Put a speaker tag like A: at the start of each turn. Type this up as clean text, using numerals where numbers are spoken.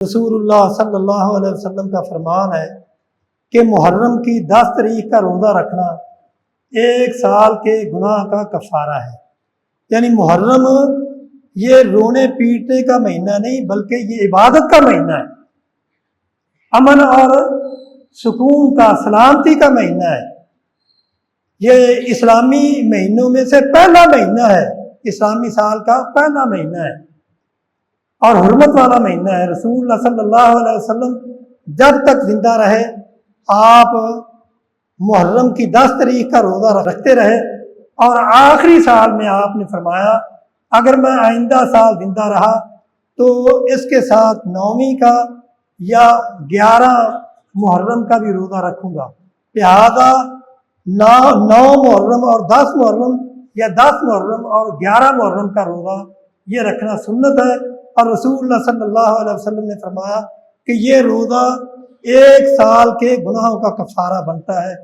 A: رسول اللہ صلی اللہ علیہ وسلم کا فرمان ہے کہ محرم کی 10 تاریخ کا روزہ رکھنا 1 سال کے گناہ کا کفارہ ہے۔ یعنی محرم یہ رونے پیٹنے کا مہینہ نہیں بلکہ یہ عبادت کا مہینہ ہے، امن اور سکون کا، سلامتی کا مہینہ ہے۔ یہ اسلامی مہینوں میں سے پہلا مہینہ ہے، اسلامی سال کا پہلا مہینہ ہے اور حرمت والا مہینہ ہے۔ رسول اللہ صلی اللہ علیہ وسلم جب تک زندہ رہے آپ محرم کی 10 تاریخ کا روزہ رکھتے رہے، اور آخری سال میں آپ نے فرمایا اگر میں آئندہ سال زندہ رہا تو اس کے ساتھ 9ویں کا یا 11 محرم کا بھی روزہ رکھوں گا۔ لہذا 9 محرم اور 10 محرم یا 10 محرم اور 11 محرم کا روزہ یہ رکھنا سنت ہے، اور رسول اللہ صلی اللہ علیہ وسلم نے فرمایا کہ یہ روزہ 1 سال کے گناہوں کا کفارہ بنتا ہے۔